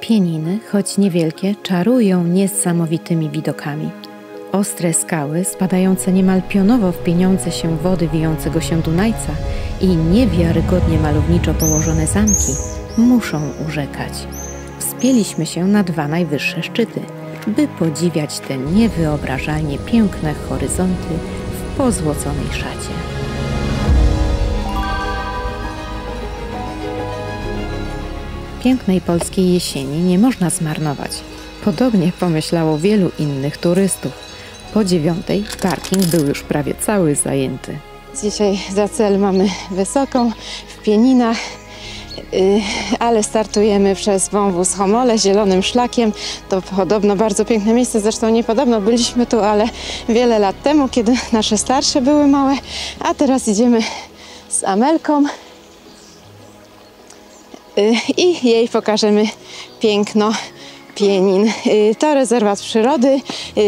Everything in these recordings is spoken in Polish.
Pieniny, choć niewielkie, czarują niesamowitymi widokami. Ostre skały, spadające niemal pionowo w pieniądze się wody wijącego się Dunajca i niewiarygodnie malowniczo położone zamki muszą urzekać. Wspięliśmy się na 2 najwyższe szczyty, by podziwiać te niewyobrażalnie piękne horyzonty w pozłoconej szacie. Pięknej polskiej jesieni nie można zmarnować. Podobnie pomyślało wielu innych turystów. Po 9:00 parking był już prawie cały zajęty. Dzisiaj za cel mamy Wysoką w Pieninach, ale startujemy przez wąwóz Homole zielonym szlakiem. To podobno bardzo piękne miejsce, zresztą nie podobno, byliśmy tu, ale wiele lat temu, kiedy nasze starsze były małe, a teraz idziemy z Amelką i jej pokażemy piękno Pienin. To rezerwat przyrody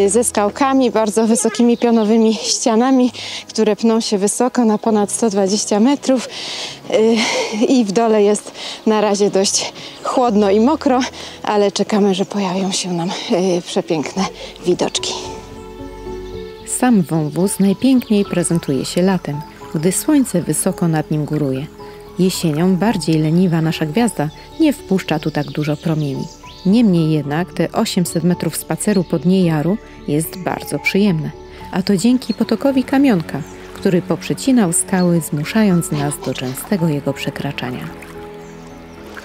ze skałkami, bardzo wysokimi pionowymi ścianami, które pną się wysoko na ponad 120 metrów i w dole jest na razie dość chłodno i mokro, ale czekamy, że pojawią się nam przepiękne widoczki. Sam wąwóz najpiękniej prezentuje się latem, gdy słońce wysoko nad nim góruje. Jesienią bardziej leniwa nasza gwiazda nie wpuszcza tu tak dużo promieni. Niemniej jednak te 800 metrów spaceru po dnie Jaru jest bardzo przyjemne. A to dzięki potokowi Kamionka, który poprzecinał skały, zmuszając nas do częstego jego przekraczania.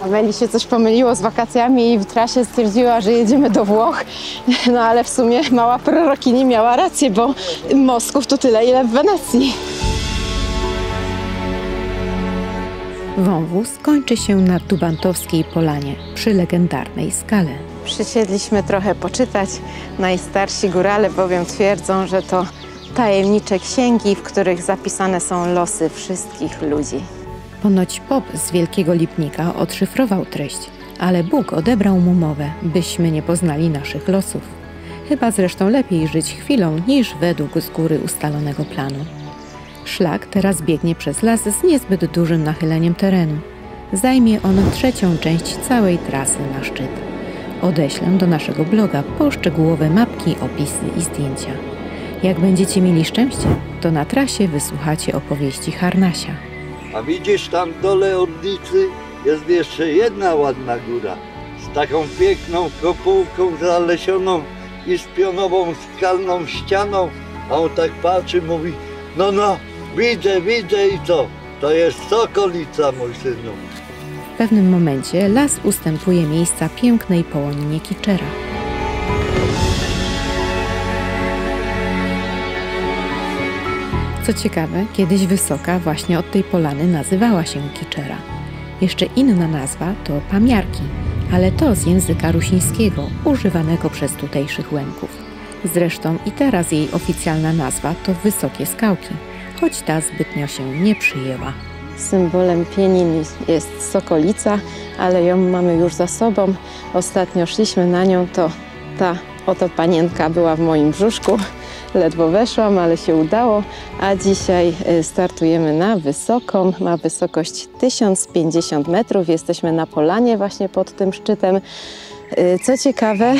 Ameli się coś pomyliło z wakacjami i w trasie stwierdziła, że jedziemy do Włoch. No ale w sumie mała prorokini miała rację, bo Mosków to tyle, ile w Wenecji. Wąwóz kończy się na Tubantowskiej Polanie, przy legendarnej skale. Przysiedliśmy trochę poczytać. Najstarsi górale bowiem twierdzą, że to tajemnicze księgi, w których zapisane są losy wszystkich ludzi. Ponoć pop z Wielkiego Lipnika odszyfrował treść, ale Bóg odebrał mu mowę, byśmy nie poznali naszych losów. Chyba zresztą lepiej żyć chwilą, niż według z góry ustalonego planu. Szlak teraz biegnie przez las z niezbyt dużym nachyleniem terenu. Zajmie on 1/3 część całej trasy na szczyt. Odeślę do naszego bloga poszczegółowe mapki, opisy i zdjęcia. Jak będziecie mieli szczęście, to na trasie wysłuchacie opowieści Harnasia. A widzisz, tam w dole Orlicy jest jeszcze jedna ładna góra z taką piękną kopułką zalesioną i z pionową skalną ścianą, a on tak patrzy, mówi: no, widzę i co? To jest Sokolica, mój synu. W pewnym momencie las ustępuje miejsca pięknej połoninie Kiczera. Co ciekawe, kiedyś Wysoka właśnie od tej polany nazywała się Kiczera. Jeszcze inna nazwa to Pamiarki, ale to z języka rusińskiego, używanego przez tutejszych Łemków. Zresztą i teraz jej oficjalna nazwa to Wysokie Skałki, choć ta zbytnio się nie przyjęła. Symbolem Pienin jest Sokolica, ale ją mamy już za sobą. Ostatnio szliśmy na nią, to ta oto panienka była w moim brzuszku. Ledwo weszłam, ale się udało, a dzisiaj startujemy na Wysoką. Ma wysokość 1050 metrów. Jesteśmy na polanie właśnie pod tym szczytem. Co ciekawe,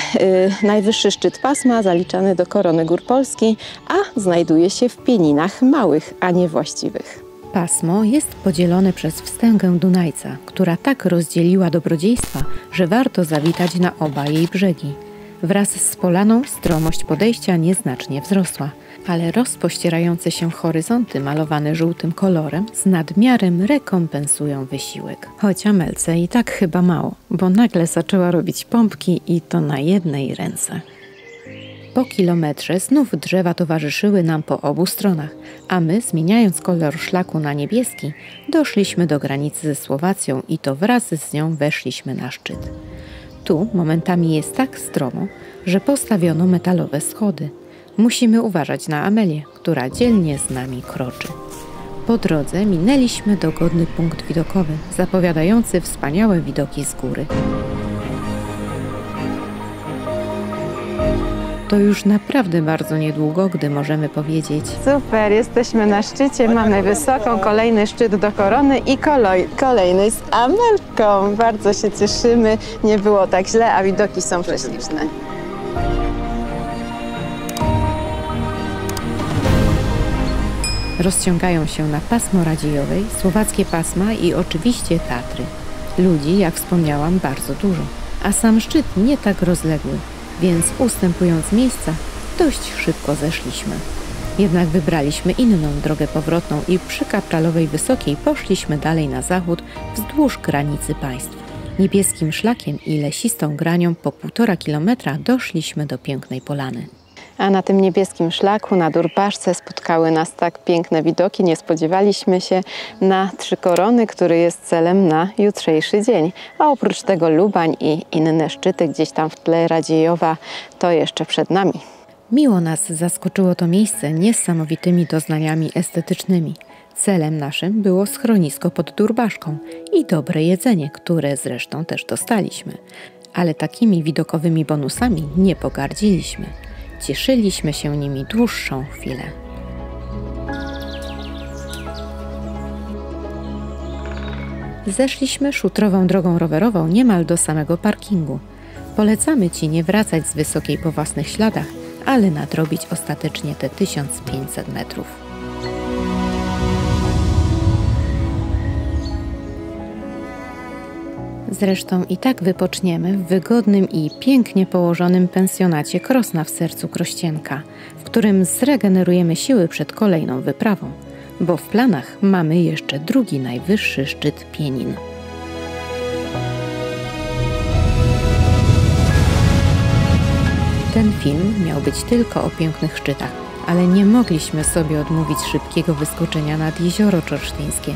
najwyższy szczyt pasma zaliczany do korony gór Polski, a znajduje się w Pieninach małych, a nie właściwych. Pasmo jest podzielone przez wstęgę Dunajca, która tak rozdzieliła dobrodziejstwa, że warto zawitać na oba jej brzegi. Wraz z polaną stromość podejścia nieznacznie wzrosła, ale rozpościerające się horyzonty malowane żółtym kolorem z nadmiarem rekompensują wysiłek. Choć Amelce i tak chyba mało, bo nagle zaczęła robić pompki i to na jednej ręce. Po kilometrze znów drzewa towarzyszyły nam po obu stronach, a my, zmieniając kolor szlaku na niebieski, doszliśmy do granicy ze Słowacją i to wraz z nią weszliśmy na szczyt. Tu momentami jest tak stromo, że postawiono metalowe schody. Musimy uważać na Amelię, która dzielnie z nami kroczy. Po drodze minęliśmy dogodny punkt widokowy, zapowiadający wspaniałe widoki z góry. To już naprawdę bardzo niedługo, gdy możemy powiedzieć: Super, jesteśmy na szczycie, mamy wysoko, kolejny szczyt do korony i kolejny z Amelką. Bardzo się cieszymy, nie było tak źle, a widoki są prześliczne. Rozciągają się na pasmo Radziejowej, słowackie pasma i oczywiście Tatry. Ludzi, jak wspomniałam, bardzo dużo, a sam szczyt nie tak rozległy, więc ustępując miejsca, dość szybko zeszliśmy. Jednak wybraliśmy inną drogę powrotną i przy Kapralowej Wysokiej poszliśmy dalej na zachód wzdłuż granicy państw. Niebieskim szlakiem i lesistą granią po 1,5 kilometra doszliśmy do pięknej polany. A na tym niebieskim szlaku, na Durbaszce, spotkały nas tak piękne widoki. Nie spodziewaliśmy się na Trzy Korony, który jest celem na jutrzejszy dzień. A oprócz tego Lubań i inne szczyty, gdzieś tam w tle Radziejowa, to jeszcze przed nami. Miło nas zaskoczyło to miejsce niesamowitymi doznaniami estetycznymi. Celem naszym było schronisko pod Durbaszką i dobre jedzenie, które zresztą też dostaliśmy. Ale takimi widokowymi bonusami nie pogardziliśmy. Cieszyliśmy się nimi dłuższą chwilę. Zeszliśmy szutrową drogą rowerową niemal do samego parkingu. Polecamy Ci nie wracać z Wysokiej po własnych śladach, ale nadrobić ostatecznie te 1500 metrów. Zresztą i tak wypoczniemy w wygodnym i pięknie położonym pensjonacie Krosna w sercu Krościenka, w którym zregenerujemy siły przed kolejną wyprawą, bo w planach mamy jeszcze drugi najwyższy szczyt Pienin. Ten film miał być tylko o pięknych szczytach, ale nie mogliśmy sobie odmówić szybkiego wyskoczenia nad Jezioro Czorsztyńskie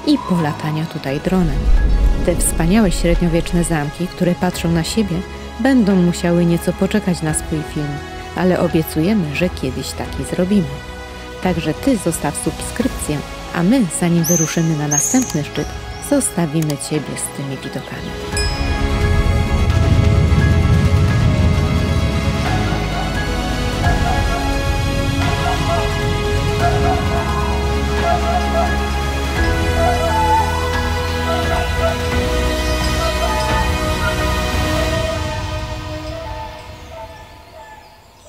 i polatania tutaj dronem. Te wspaniałe średniowieczne zamki, które patrzą na siebie, będą musiały nieco poczekać na swój film, ale obiecujemy, że kiedyś taki zrobimy. Także Ty zostaw subskrypcję, a my, zanim wyruszymy na następny szczyt, zostawimy Ciebie z tymi widokami.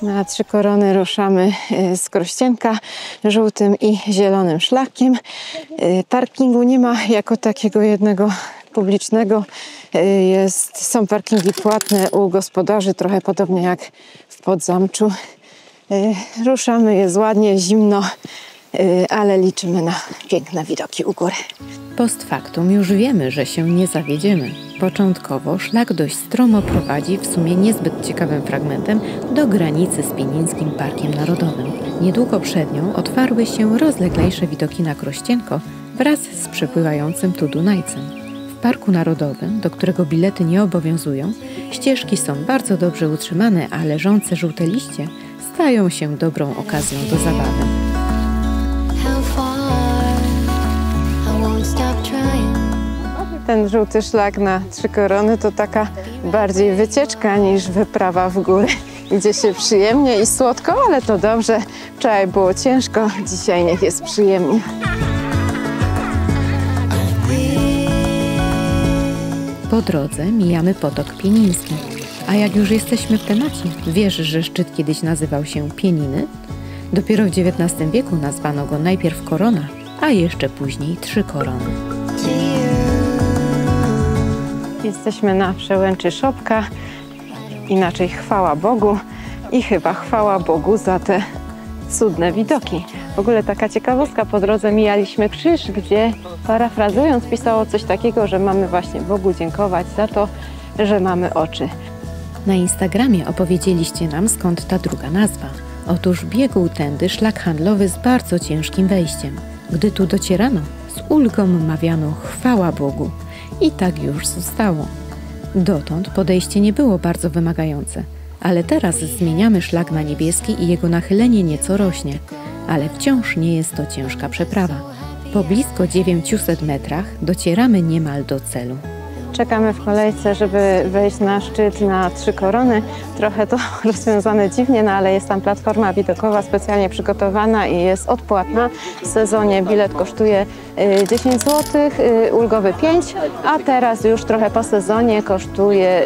Na Trzy Korony ruszamy z Krościenka żółtym i zielonym szlakiem. Parkingu nie ma jako takiego jednego publicznego. Są parkingi płatne u gospodarzy, trochę podobnie jak w Podzamczu. Ruszamy, jest ładnie, zimno, ale liczymy na piękne widoki u góry. Post factum już wiemy, że się nie zawiedziemy. Początkowo szlak dość stromo prowadzi w sumie niezbyt ciekawym fragmentem do granicy z Pienińskim Parkiem Narodowym. Niedługo przed nią otwarły się rozleglejsze widoki na Krościenko wraz z przepływającym tu Dunajcem. W Parku Narodowym, do którego bilety nie obowiązują, ścieżki są bardzo dobrze utrzymane, a leżące żółte liście stają się dobrą okazją do zabawy. Ten żółty szlak na Trzy Korony to taka bardziej wycieczka niż wyprawa w górę, gdzie się przyjemnie i słodko, ale to dobrze. Wczoraj było ciężko, dzisiaj niech jest przyjemnie. Po drodze mijamy Potok Pieniński. A jak już jesteśmy w temacie, wiesz, że szczyt kiedyś nazywał się Pieniny? Dopiero w XIX wieku nazwano go najpierw Korona, a jeszcze później Trzy Korony. Jesteśmy na przełęczy Szopka, inaczej chwała Bogu i chyba chwała Bogu za te cudne widoki. W ogóle taka ciekawostka, po drodze mijaliśmy krzyż, gdzie parafrazując pisało coś takiego, że mamy właśnie Bogu dziękować za to, że mamy oczy. Na Instagramie opowiedzieliście nam, skąd ta druga nazwa. Otóż biegł tędy szlak handlowy z bardzo ciężkim wejściem. Gdy tu docierano, z ulgą mawiano chwała Bogu. I tak już zostało. Dotąd podejście nie było bardzo wymagające, ale teraz zmieniamy szlak na niebieski i jego nachylenie nieco rośnie, ale wciąż nie jest to ciężka przeprawa. Po blisko 900 metrach docieramy niemal do celu. Czekamy w kolejce, żeby wejść na szczyt na 3 korony. Trochę to rozwiązane dziwnie, no ale jest tam platforma widokowa specjalnie przygotowana i jest odpłatna. W sezonie bilet kosztuje 10 zł, ulgowy 5, a teraz już trochę po sezonie kosztuje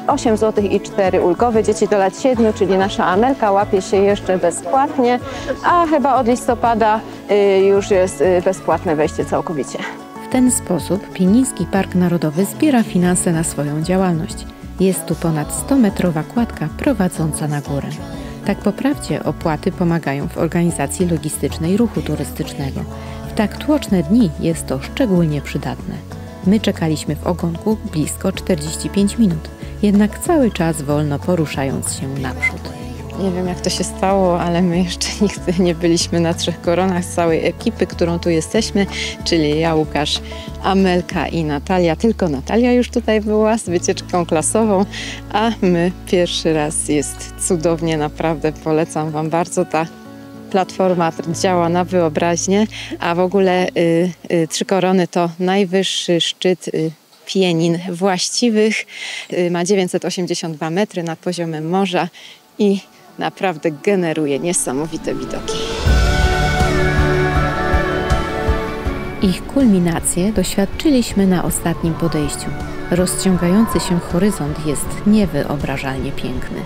8 zł i 4 ulgowy. Dzieci do lat 7, czyli nasza Amelka, łapie się jeszcze bezpłatnie, a chyba od listopada już jest bezpłatne wejście całkowicie. W ten sposób Pieniński Park Narodowy zbiera finanse na swoją działalność. Jest tu ponad 100-metrowa kładka prowadząca na górę. Tak po prawdzie opłaty pomagają w organizacji logistycznej ruchu turystycznego. W tak tłoczne dni jest to szczególnie przydatne. My czekaliśmy w ogonku blisko 45 minut, jednak cały czas wolno poruszając się naprzód. Nie wiem, jak to się stało, ale my jeszcze nigdy nie byliśmy na 3 koronach z całej ekipy, którą tu jesteśmy, czyli ja, Łukasz, Amelka i Natalia. Tylko Natalia już tutaj była z wycieczką klasową, a my pierwszy raz. Jest cudownie, naprawdę polecam Wam bardzo. Ta platforma działa na wyobraźnię, a w ogóle 3 korony to najwyższy szczyt Pienin właściwych. Ma 982 metry nad poziomem morza i naprawdę generuje niesamowite widoki. Ich kulminację doświadczyliśmy na ostatnim podejściu. Rozciągający się horyzont jest niewyobrażalnie piękny.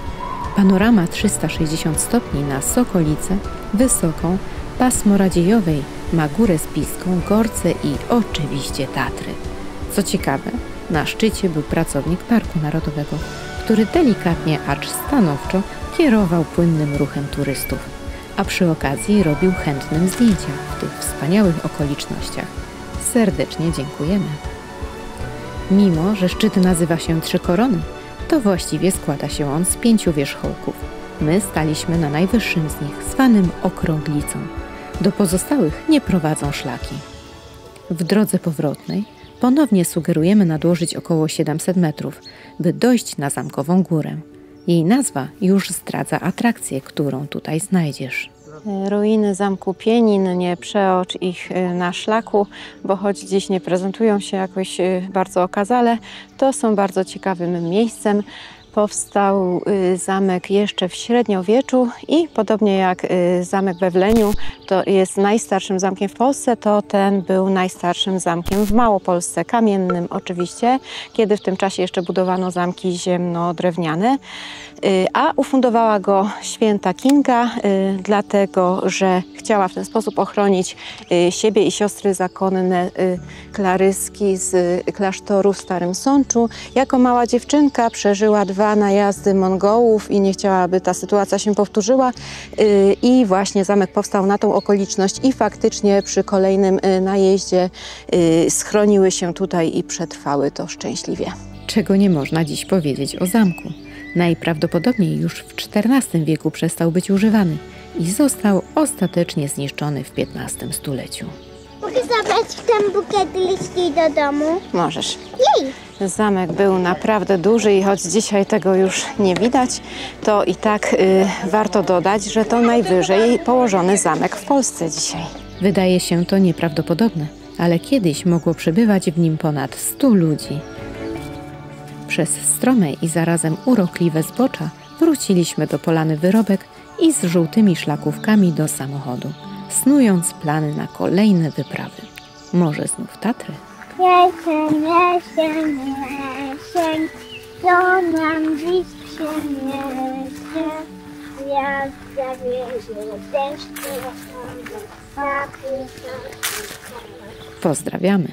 Panorama 360 stopni na Sokolicę, Wysoką, pasmo Radziejowej, Magórę Spiską, Gorce i oczywiście Tatry. Co ciekawe, na szczycie był pracownik Parku Narodowego, który delikatnie, acz stanowczo kierował płynnym ruchem turystów, a przy okazji robił chętnym zdjęcia w tych wspaniałych okolicznościach. Serdecznie dziękujemy. Mimo że szczyt nazywa się 3 korony, to właściwie składa się on z 5 wierzchołków. My staliśmy na najwyższym z nich, zwanym Okrąglicą. Do pozostałych nie prowadzą szlaki. W drodze powrotnej ponownie sugerujemy nadłożyć około 700 metrów, by dojść na Zamkową Górę. Jej nazwa już zdradza atrakcję, którą tutaj znajdziesz. Ruiny Zamku Pienin, nie przeocz ich na szlaku, bo choć dziś nie prezentują się jakoś bardzo okazale, to są bardzo ciekawym miejscem. Powstał zamek jeszcze w średniowieczu i podobnie jak zamek we Wleniu, to jest najstarszym zamkiem w Polsce, to ten był najstarszym zamkiem w Małopolsce, kamiennym oczywiście, kiedy w tym czasie jeszcze budowano zamki ziemno-drewniane, a ufundowała go święta Kinga, dlatego że chciała w ten sposób ochronić siebie i siostry zakonne klaryski z klasztoru w Starym Sączu. Jako mała dziewczynka przeżyła 2 najazdy Mongołów i nie chciała, aby ta sytuacja się powtórzyła i właśnie zamek powstał na tą okoliczność i faktycznie przy kolejnym najeździe schroniły się tutaj i przetrwały to szczęśliwie. Czego nie można dziś powiedzieć o zamku. Najprawdopodobniej już w XIV wieku przestał być używany i został ostatecznie zniszczony w XV stuleciu. Mogę zabrać ten bukiet liści do domu? Możesz. Jej! Zamek był naprawdę duży i choć dzisiaj tego już nie widać, to i tak warto dodać, że to najwyżej położony zamek w Polsce dzisiaj. Wydaje się to nieprawdopodobne, ale kiedyś mogło przebywać w nim ponad 100 ludzi. Przez strome i zarazem urokliwe zbocza wróciliśmy do Polany Wyrobek i z żółtymi szlakówkami do samochodu, snując plany na kolejne wyprawy. Może znów Tatry? Jesień, jesień, jesień, co nam dziś przyniesie? Wiatr zawiezie deszcz, Pozdrawiamy.